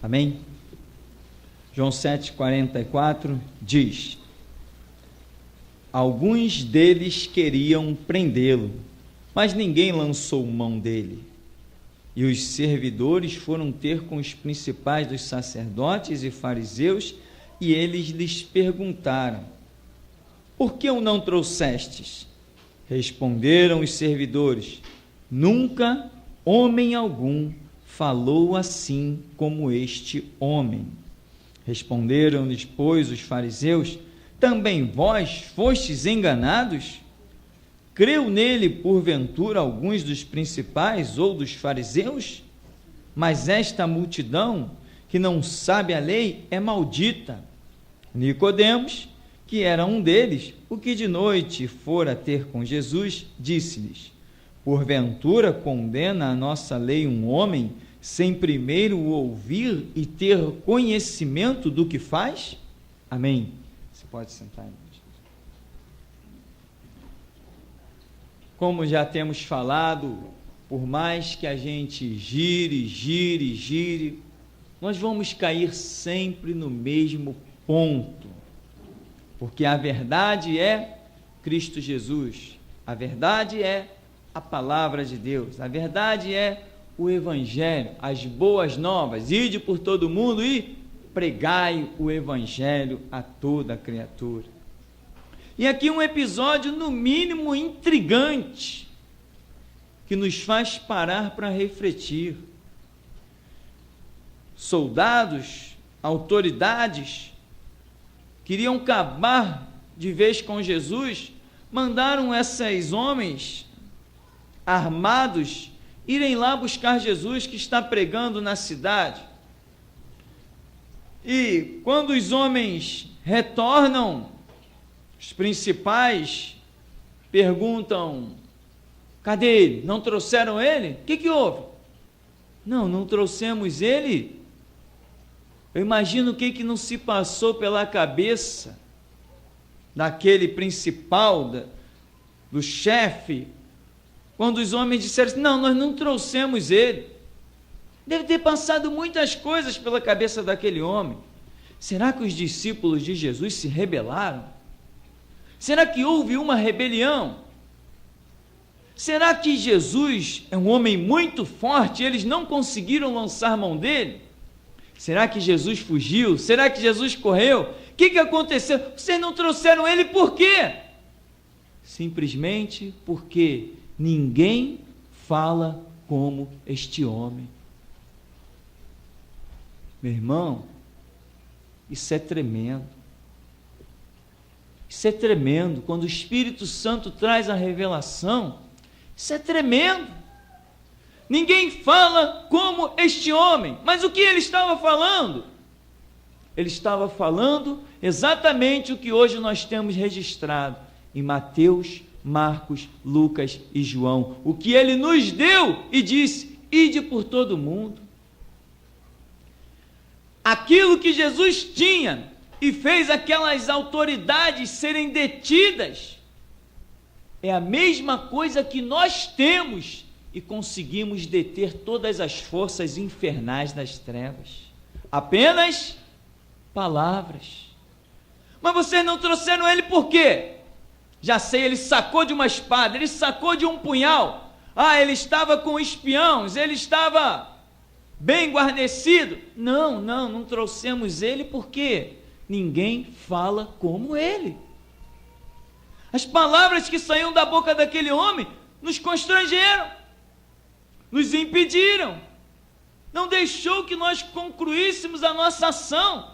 Amém? João 7,44 diz: alguns deles queriam prendê-lo, mas ninguém lançou mão dele. E os servidores foram ter com os principais dos sacerdotes e fariseus, e eles lhes perguntaram: por que o não trouxestes? Responderam os servidores: nunca homem algum falou assim como este homem. Responderam-lhes, pois, os fariseus: também vós fostes enganados? Creu nele, porventura, alguns dos principais ou dos fariseus? Mas esta multidão, que não sabe a lei, é maldita. Nicodemos, que era um deles, o que de noite fora ter com Jesus, disse-lhes: porventura condena a nossa lei um homem, sem primeiro o ouvir e ter conhecimento do que faz? Amém. Você pode sentar, irmão. Como já temos falado, por mais que a gente gire, nós vamos cair sempre no mesmo ponto, porque a verdade é Cristo Jesus, a verdade é a palavra de Deus, a verdade é o Evangelho, as boas novas. Ide por todo mundo e pregai o Evangelho a toda criatura. E aqui um episódio, no mínimo, intrigante, que nos faz parar para refletir. Soldados, autoridades, queriam acabar de vez com Jesus, mandaram esses homens armados irem lá buscar Jesus, que está pregando na cidade. E quando os homens retornam, os principais perguntam: cadê ele? Não trouxeram ele? O que houve? Não trouxemos ele. Eu imagino o que não se passou pela cabeça daquele principal, do chefe, quando os homens disseram assim: não, nós não trouxemos ele. Deve ter passado muitas coisas pela cabeça daquele homem. Será que os discípulos de Jesus se rebelaram? Será que houve uma rebelião? Será que Jesus é um homem muito forte e eles não conseguiram lançar mão dele? Será que Jesus fugiu? Será que Jesus correu? O que aconteceu? Vocês não trouxeram ele por quê? Simplesmente porque ninguém fala como este homem. Meu irmão, isso é tremendo. Isso é tremendo. Quando o Espírito Santo traz a revelação, isso é tremendo. Ninguém fala como este homem. Mas o que ele estava falando? Ele estava falando exatamente o que hoje nós temos registrado em Mateus, Marcos, Lucas e João. O que ele nos deu e disse: ide por todo mundo. Aquilo que Jesus tinha e fez aquelas autoridades serem detidas, é a mesma coisa que nós temos e conseguimos deter todas as forças infernais das trevas. Apenas palavras. Mas vocês não trouxeram ele por quê? Já sei, ele sacou de uma espada, ele sacou de um punhal. Ele estava com espiões, ele estava bem guarnecido. Não trouxemos ele porque ninguém fala como ele. As palavras que saíam da boca daquele homem nos constrangeram, nos impediram, não deixou que nós concluíssemos a nossa ação.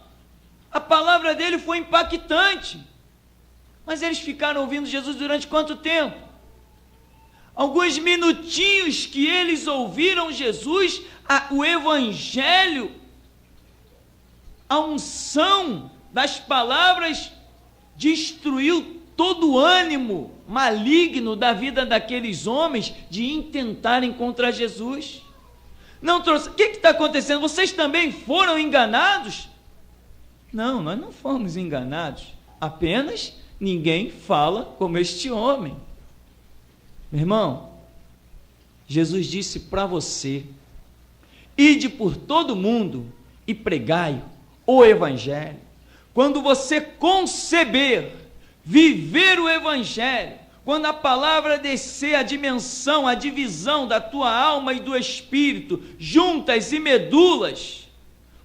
A palavra dele foi impactante, mas eles ficaram ouvindo Jesus durante quanto tempo? Alguns minutinhos que eles ouviram Jesus, o Evangelho, a unção das palavras destruiu todo o ânimo maligno da vida daqueles homens de intentarem contra Jesus. Não trouxe. O que está acontecendo? Vocês também foram enganados? Não, nós não fomos enganados. Apenas ninguém fala como este homem. Meu irmão, Jesus disse para você: ide por todo mundo e pregai o Evangelho. Quando você conceber, viver o Evangelho, quando a palavra descer a dimensão, a divisão da tua alma e do espírito, juntas e medulas,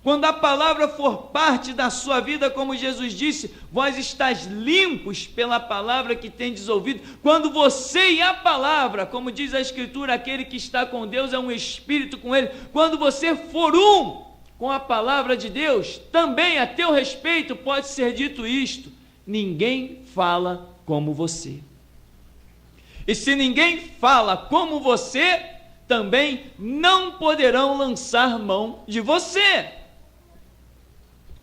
quando a palavra for parte da sua vida, como Jesus disse, vós estáis limpos pela palavra que tendes ouvido. Quando você e a palavra, como diz a Escritura, aquele que está com Deus é um espírito com ele. Quando você for um com a palavra de Deus, também a teu respeito pode ser dito isto: ninguém fala como você. E se ninguém fala como você, também não poderão lançar mão de você.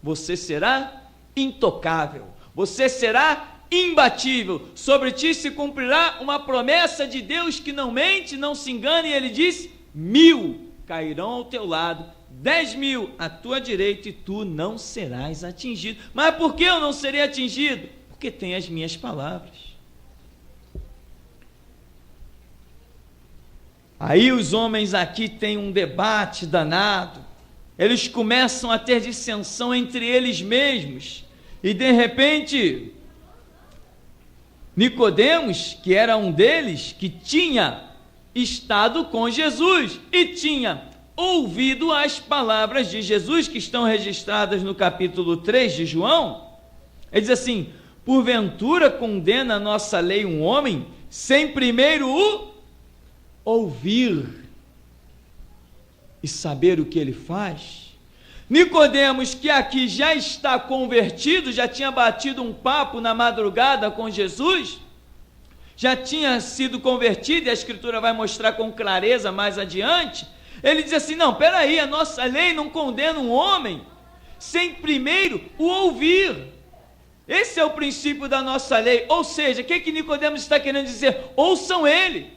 Você será intocável, você será imbatível, sobre ti se cumprirá uma promessa de Deus que não mente, não se engane, e ele diz: 1000 cairão ao teu lado, 10.000 à tua direita, e tu não serás atingido. Mas por que eu não serei atingido? Porque tem as minhas palavras. Aí os homens aqui têm um debate danado, eles começam a ter dissensão entre eles mesmos, e de repente, Nicodemos, que era um deles, que tinha estado com Jesus, e tinha ouvido as palavras de Jesus, que estão registradas no capítulo 3 de João, ele diz assim: porventura condena a nossa lei um homem, sem primeiro o ouvir e saber o que ele faz? Nicodemos, que aqui já está convertido, já tinha batido um papo na madrugada com Jesus, já tinha sido convertido, e a Escritura vai mostrar com clareza mais adiante, ele diz assim: não, peraí, a nossa lei não condena um homem sem primeiro o ouvir. Esse é o princípio da nossa lei. Ou seja, o que Nicodemos está querendo dizer? Ouçam ele,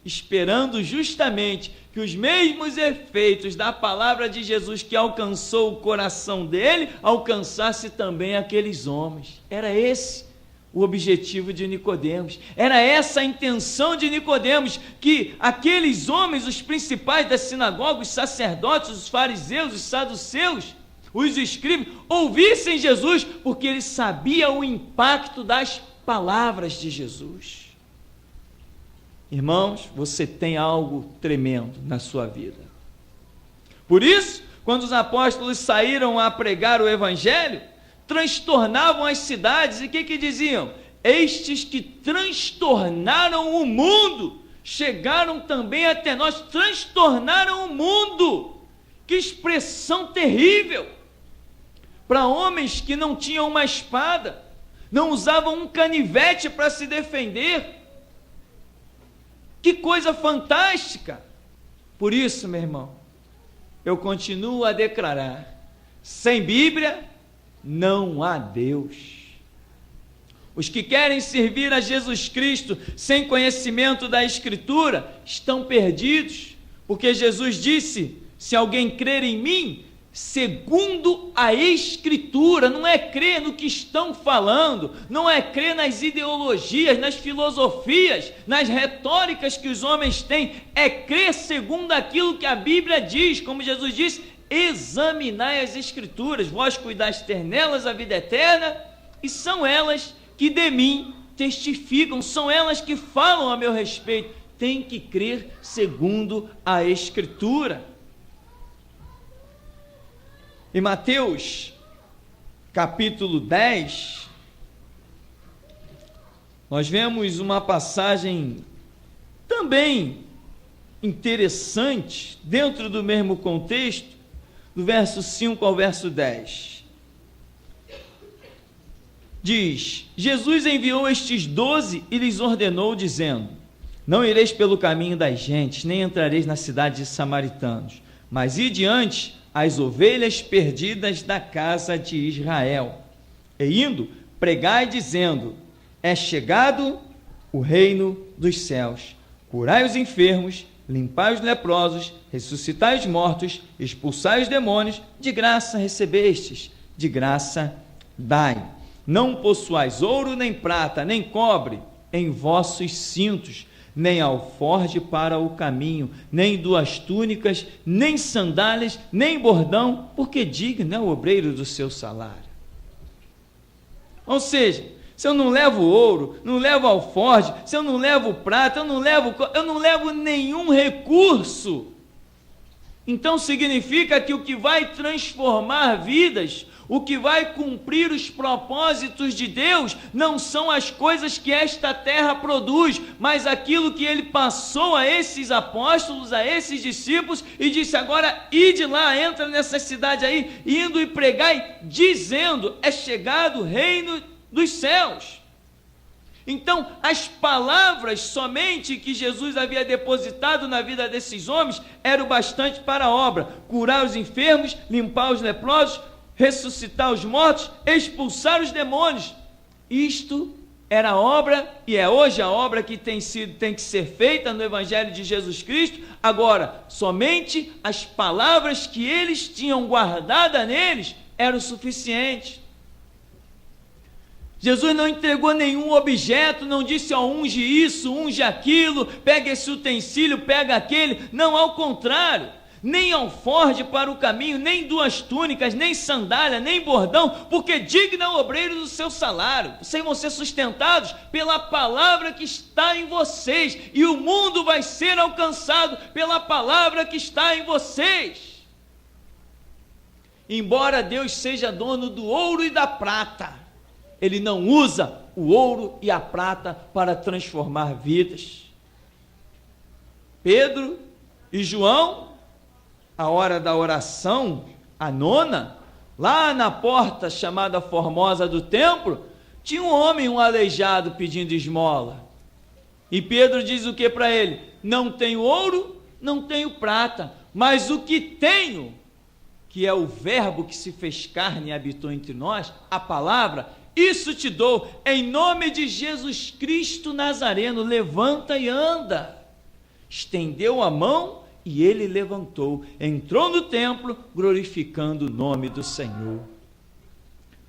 esperando justamente que os mesmos efeitos da palavra de Jesus que alcançou o coração dele, alcançasse também aqueles homens. Era esse o objetivo de Nicodemos, era essa a intenção de Nicodemos, que aqueles homens, os principais da sinagoga, os sacerdotes, os fariseus, os saduceus, os escribas, ouvissem Jesus, porque ele sabia o impacto das palavras de Jesus. Irmãos, você tem algo tremendo na sua vida. Por isso, quando os apóstolos saíram a pregar o Evangelho, transtornavam as cidades, e o que diziam? Estes que transtornaram o mundo, chegaram também até nós, transtornaram o mundo. Que expressão terrível! Para homens que não tinham uma espada, não usavam um canivete para se defender. Que coisa fantástica! Por isso, meu irmão, eu continuo a declarar: sem Bíblia não há Deus. Os que querem servir a Jesus Cristo sem conhecimento da Escritura estão perdidos, porque Jesus disse: se alguém crer em mim, segundo a Escritura, não é crer no que estão falando, não é crer nas ideologias, nas filosofias, nas retóricas que os homens têm, é crer segundo aquilo que a Bíblia diz, como Jesus disse: examinai as Escrituras, vós cuidais ter nelas a vida eterna, e são elas que de mim testificam, são elas que falam a meu respeito. Tem que crer segundo a Escritura. Em Mateus, capítulo 10, nós vemos uma passagem também interessante, dentro do mesmo contexto, do verso 5 ao verso 10. Diz: Jesus enviou estes 12 e lhes ordenou, dizendo: não ireis pelo caminho das gentes, nem entrareis na cidade de samaritanos, mas ide diante as ovelhas perdidas da casa de Israel. E indo, pregai dizendo: é chegado o reino dos céus. Curai os enfermos, limpai os leprosos, ressuscitai os mortos, expulsai os demônios. De graça recebestes, de graça dai. Não possuais ouro, nem prata, nem cobre em vossos cintos, nem alforje para o caminho, nem 2 túnicas, nem sandálias, nem bordão, porque digno é o obreiro do seu salário. Ou seja, se eu não levo ouro, não levo alforje, se eu não levo prata, eu não levo nenhum recurso, então significa que o que vai transformar vidas, o que vai cumprir os propósitos de Deus, não são as coisas que esta terra produz, mas aquilo que ele passou a esses apóstolos, a esses discípulos, e disse: agora ide lá, entra nessa cidade aí, indo e pregai, dizendo: é chegado o reino dos céus. Então, as palavras somente que Jesus havia depositado na vida desses homens eram bastante para a obra: curar os enfermos, limpar os leprosos, ressuscitar os mortos, expulsar os demônios. Isto era a obra, e é hoje a obra que tem que ser feita no Evangelho de Jesus Cristo. Agora, somente as palavras que eles tinham guardadas neles eram suficientes. Jesus não entregou nenhum objeto, não disse: ó, unge isso, unge aquilo, pega esse utensílio, pega aquele. Não, ao contrário. Nem alforje para o caminho, nem 2 túnicas, nem sandália, nem bordão, porque digno é o obreiro do seu salário. Vocês vão ser sustentados pela palavra que está em vocês, e o mundo vai ser alcançado pela palavra que está em vocês. Embora Deus seja dono do ouro e da prata, Ele não usa o ouro e a prata para transformar vidas. Pedro e João, a hora da oração, a 9ª, lá na porta chamada Formosa do templo, tinha um homem, um aleijado, pedindo esmola. E Pedro diz o que para ele? Não tenho ouro, não tenho prata, mas o que tenho, que é o verbo que se fez carne e habitou entre nós, a palavra, isso te dou, em nome de Jesus Cristo Nazareno, levanta e anda. Estendeu a mão e ele levantou, entrou no templo, glorificando o nome do Senhor.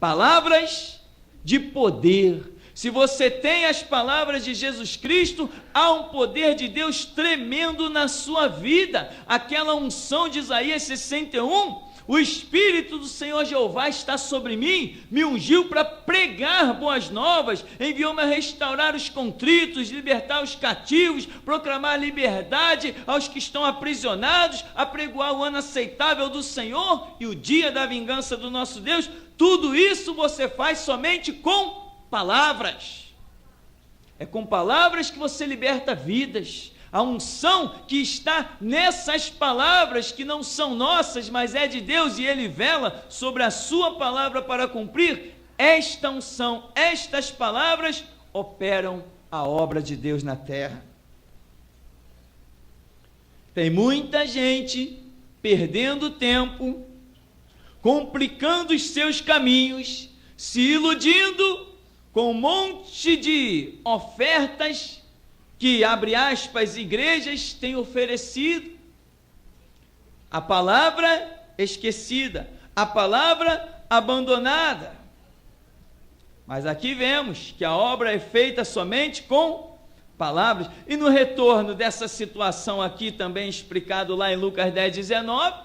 Palavras de poder. Se você tem as palavras de Jesus Cristo, há um poder de Deus tremendo na sua vida. Aquela unção de Isaías 61, o Espírito do Senhor Jeová está sobre mim, me ungiu para pregar boas novas, enviou-me a restaurar os contritos, libertar os cativos, proclamar liberdade aos que estão aprisionados, apregoar o ano aceitável do Senhor e o dia da vingança do nosso Deus. Tudo isso você faz somente com palavras. É com palavras que você liberta vidas. A unção que está nessas palavras, que não são nossas, mas é de Deus, e Ele vela sobre a sua palavra para cumprir, esta unção, estas palavras operam a obra de Deus na terra. Tem muita gente perdendo tempo, complicando os seus caminhos, se iludindo com um monte de ofertas que, abre aspas, igrejas têm oferecido. A palavra esquecida, a palavra abandonada. Mas aqui vemos que a obra é feita somente com palavras. E no retorno dessa situação aqui, também explicado lá em Lucas 10:19,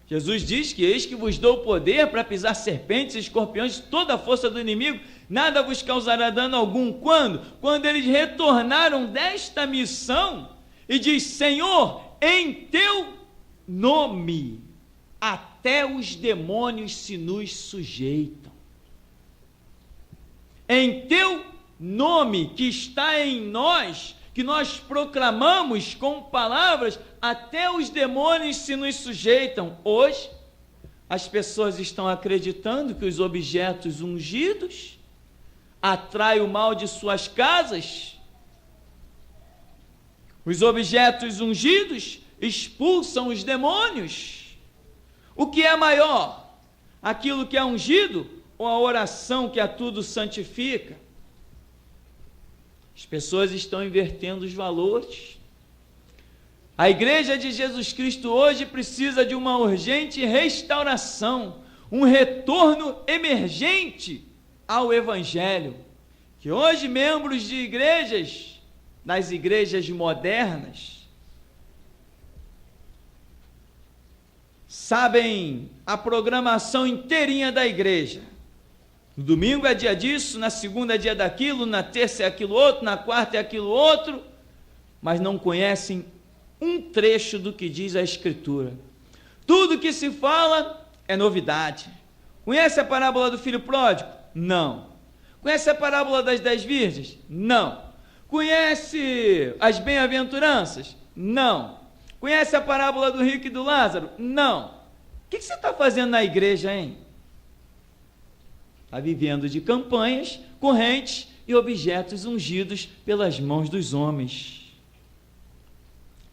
Jesus diz que: eis que vos dou poder para pisar serpentes e escorpiões, toda a força do inimigo, nada vos causará dano algum. Quando? Quando eles retornaram desta missão, e diz: Senhor, em teu nome até os demônios se nos sujeitam. Em teu nome que está em nós, que nós proclamamos com palavras, até os demônios se nos sujeitam. Hoje, as pessoas estão acreditando que os objetos ungidos atraem o mal de suas casas. Os objetos ungidos expulsam os demônios. O que é maior? Aquilo que é ungido ou a oração que a tudo santifica? As pessoas estão invertendo os valores. A igreja de Jesus Cristo hoje precisa de uma urgente restauração, um retorno emergente ao Evangelho. Que hoje membros de igrejas nas igrejas modernas sabem a programação inteirinha da igreja. No domingo é dia disso, na segunda é dia daquilo, na terça é aquilo outro, na quarta é aquilo outro, mas não conhecem um trecho do que diz a Escritura. Tudo que se fala é novidade. Conhece a parábola do filho pródigo? Não. Conhece a parábola das 10 virgens? Não. Conhece as bem-aventuranças? Não. Conhece a parábola do rico e do Lázaro? Não. O que você está fazendo na igreja, hein? Está vivendo de campanhas, correntes e objetos ungidos pelas mãos dos homens.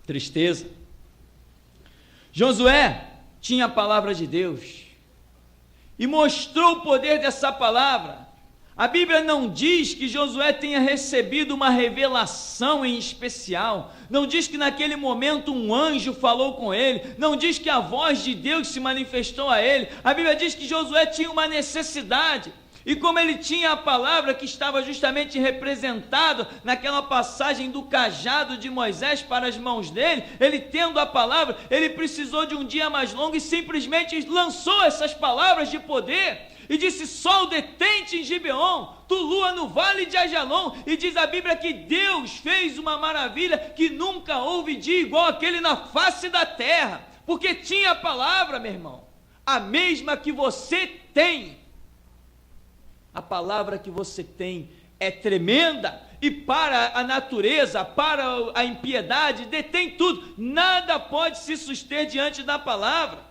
Tristeza. Josué tinha a palavra de Deus e mostrou o poder dessa palavra. A Bíblia não diz que Josué tenha recebido uma revelação em especial, não diz que naquele momento um anjo falou com ele, não diz que a voz de Deus se manifestou a ele. A Bíblia diz que Josué tinha uma necessidade, e como ele tinha a palavra que estava justamente representado naquela passagem do cajado de Moisés para as mãos dele, ele tendo a palavra, ele precisou de um dia mais longo e simplesmente lançou essas palavras de poder e disse: sol detente em Gibeon, tu lua no vale de Ajalon. E diz a Bíblia que Deus fez uma maravilha que nunca houve dia igual aquele na face da terra, porque tinha a palavra, meu irmão, a mesma que você tem. A palavra que você tem é tremenda, e para a natureza, para a impiedade, detém tudo, nada pode se suster diante da palavra.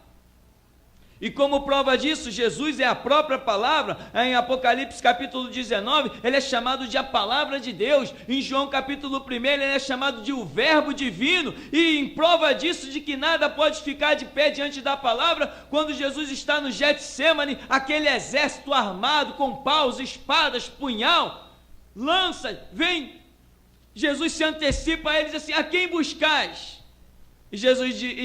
E como prova disso, Jesus é a própria palavra. Em Apocalipse capítulo 19, ele é chamado de a palavra de Deus. Em João capítulo 1, ele é chamado de o verbo divino. E em prova disso, de que nada pode ficar de pé diante da palavra, quando Jesus está no Getsêmani, aquele exército armado com paus, espadas, punhal, lança, vem, Jesus se antecipa a eles assim: a quem buscais? E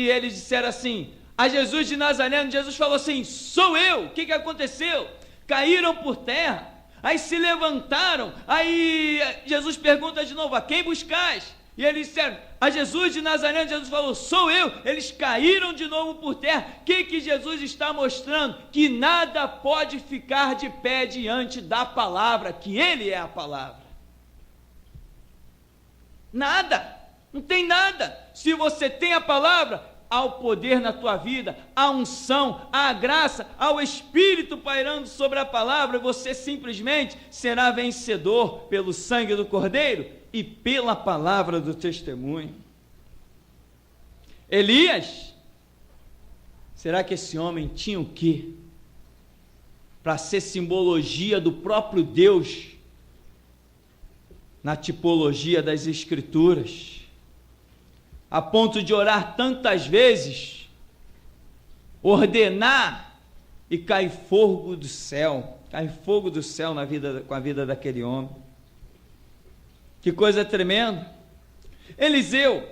eles disseram assim: a Jesus de Nazaré. Jesus falou assim: sou eu. O que aconteceu? Caíram por terra, aí se levantaram, aí Jesus pergunta de novo: a quem buscais? E eles disseram: a Jesus de Nazaré. Jesus falou: sou eu. Eles caíram de novo por terra. O que Jesus está mostrando? Que nada pode ficar de pé diante da palavra, que Ele é a palavra. Nada, não tem nada. Se você tem a palavra, há o poder na tua vida, a unção, a graça, há o Espírito pairando sobre a palavra. Você simplesmente será vencedor pelo sangue do Cordeiro e pela palavra do testemunho. Elias, será que esse homem tinha o quê para ser simbologia do próprio Deus na tipologia das Escrituras, a ponto de orar tantas vezes, ordenar e cair fogo do céu com a vida daquele homem? Que coisa tremenda. Eliseu,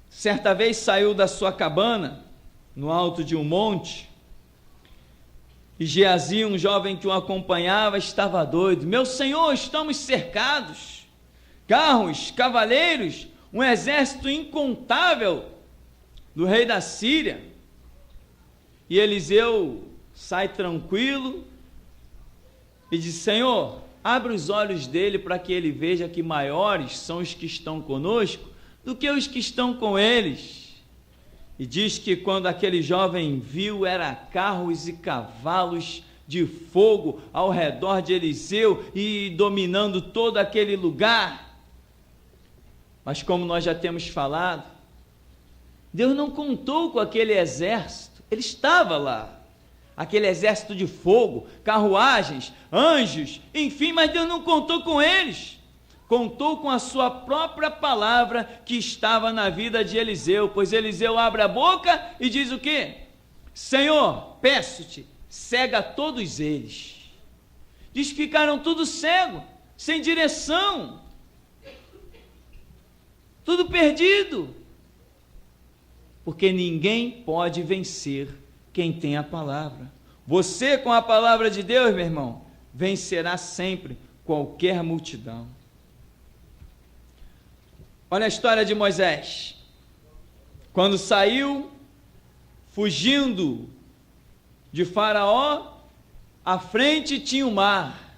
certa vez saiu da sua cabana, no alto de um monte, e Geazi, um jovem que o acompanhava, estava doido. Meu senhor, estamos cercados, carros, cavaleiros, um exército incontável do rei da Síria. E Eliseu sai tranquilo e diz: Senhor, abre os olhos dele para que ele veja que maiores são os que estão conosco do que os que estão com eles. E diz que quando aquele jovem viu, era carros e cavalos de fogo ao redor de Eliseu e dominando todo aquele lugar. Mas como nós já temos falado, Deus não contou com aquele exército, ele estava lá, aquele exército de fogo, carruagens, anjos, enfim, mas Deus não contou com eles, contou com a sua própria palavra que estava na vida de Eliseu, pois Eliseu abre a boca e diz o quê? Senhor, peço-te, cega todos eles. Diz que ficaram tudo cego, sem direção, tudo perdido, porque ninguém pode vencer quem tem a palavra. Você, com a palavra de Deus, meu irmão, vencerá sempre qualquer multidão. Olha a história de Moisés. Quando saiu, fugindo de Faraó, à frente tinha o mar,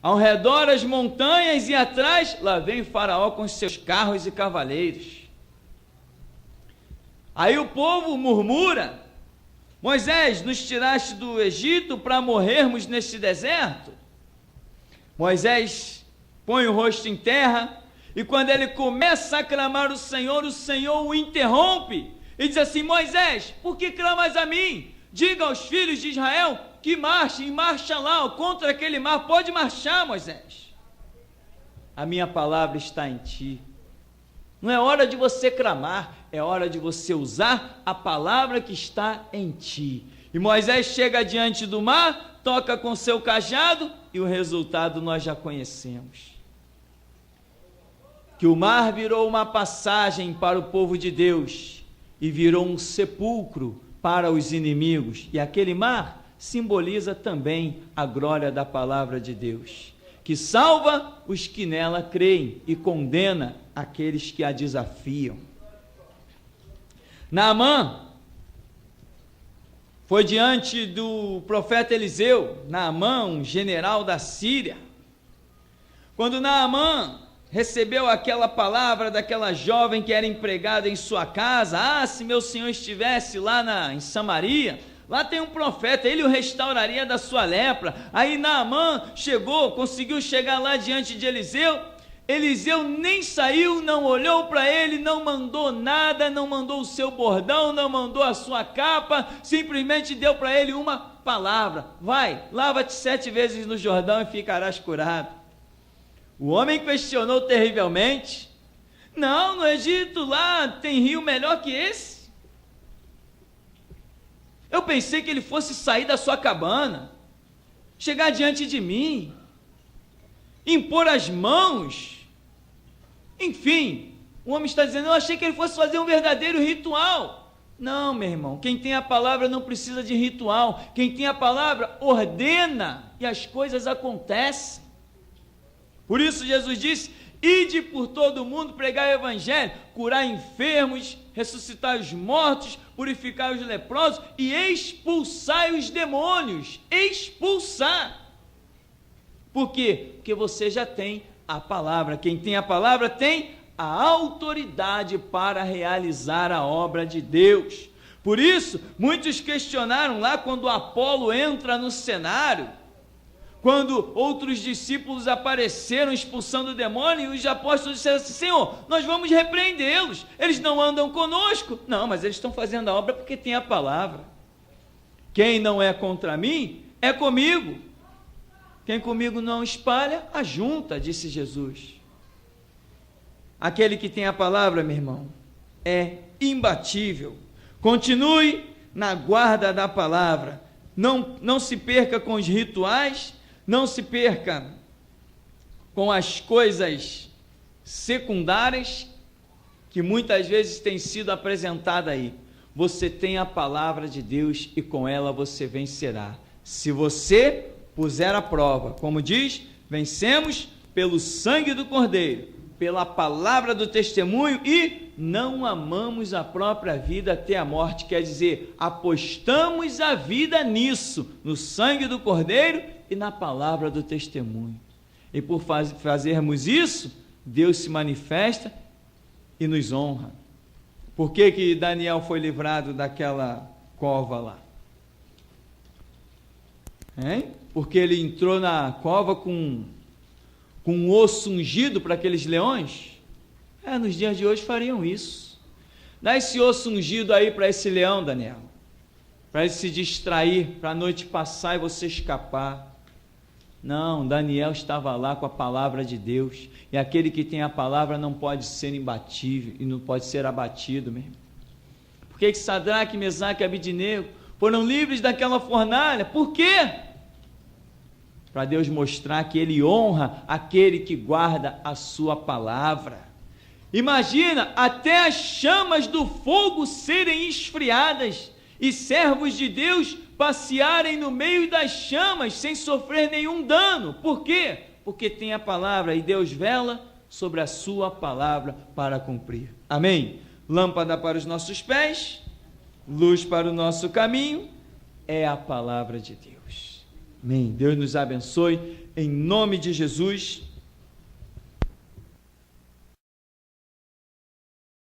ao redor as montanhas e atrás, lá vem Faraó com seus carros e cavaleiros. Aí o povo murmura: Moisés, nos tiraste do Egito para morrermos neste deserto? Moisés põe o rosto em terra, e quando ele começa a clamar o Senhor o interrompe e diz assim: Moisés, por que clamas a mim? Diga aos filhos de Israel que marchem, marcha lá contra aquele mar. Pode marchar, Moisés. A minha palavra está em ti. Não é hora de você clamar, é hora de você usar a palavra que está em ti. E Moisés chega diante do mar, toca com seu cajado, e o resultado nós já conhecemos. Que o mar virou uma passagem para o povo de Deus, e virou um sepulcro para os inimigos. E aquele mar simboliza também a glória da palavra de Deus, que salva os que nela creem e condena aqueles que a desafiam. Naamã foi diante do profeta Eliseu. Naamã, um general da Síria. Quando Naamã recebeu aquela palavra daquela jovem que era empregada em sua casa: se meu senhor estivesse lá em Samaria, lá tem um profeta, ele o restauraria da sua lepra. Aí Naamã conseguiu chegar lá diante de Eliseu. Eliseu nem saiu, não olhou para ele, não mandou nada, não mandou o seu bordão, não mandou a sua capa, simplesmente deu para ele uma palavra: vai, lava-te 7 vezes no Jordão e ficarás curado. O homem questionou terrivelmente: não, no Egito lá tem rio melhor que esse? Eu pensei que ele fosse sair da sua cabana, chegar diante de mim, impor as mãos. Enfim, o homem está dizendo: eu achei que ele fosse fazer um verdadeiro ritual. Não, meu irmão, quem tem a palavra não precisa de ritual. Quem tem a palavra ordena e as coisas acontecem. Por isso Jesus disse: ide por todo o mundo, pregar o evangelho, curar enfermos, ressuscitar os mortos, purificar os leprosos e expulsar os demônios. Expulsar. Por quê? Porque você já tem a palavra. Quem tem a palavra tem a autoridade para realizar a obra de Deus. Por isso, muitos questionaram lá quando Apolo entra no cenário, quando outros discípulos apareceram expulsando o demônio, e os apóstolos disseram assim: Senhor, nós vamos repreendê-los, eles não andam conosco. Não, mas eles estão fazendo a obra porque tem a palavra. Quem não é contra mim, é comigo. Quem comigo não espalha, ajunta, disse Jesus. Aquele que tem a palavra, meu irmão, é imbatível. Continue na guarda da palavra. Não se perca com os rituais, não se perca com as coisas secundárias que muitas vezes têm sido apresentadas aí. Você tem a palavra de Deus e com ela você vencerá. Se você puser à prova, como diz, vencemos pelo sangue do Cordeiro, pela palavra do testemunho, e não amamos a própria vida até a morte. Quer dizer, apostamos a vida nisso, no sangue do Cordeiro e na palavra do testemunho. E por fazermos isso, Deus se manifesta e nos honra. Por que Daniel foi livrado daquela cova lá? Porque ele entrou na cova com um osso ungido para aqueles leões? Nos dias de hoje fariam isso. Dá esse osso ungido aí para esse leão, Daniel, para ele se distrair, para a noite passar e você escapar. Não, Daniel estava lá com a palavra de Deus, e aquele que tem a palavra não pode ser imbatível e não pode ser abatido mesmo. Por que Sadraque, Mesaque e Abidnego foram livres daquela fornalha? Por quê? Para Deus mostrar que Ele honra aquele que guarda a sua palavra. Imagina, até as chamas do fogo serem esfriadas e servos de Deus passearem no meio das chamas sem sofrer nenhum dano. Por quê? porque tem a palavra e Deus vela sobre a sua palavra para cumprir. Amém? Lâmpada para os nossos pés, luz para o nosso caminho, é a palavra de Deus. Amém? Deus nos abençoe, em nome de Jesus.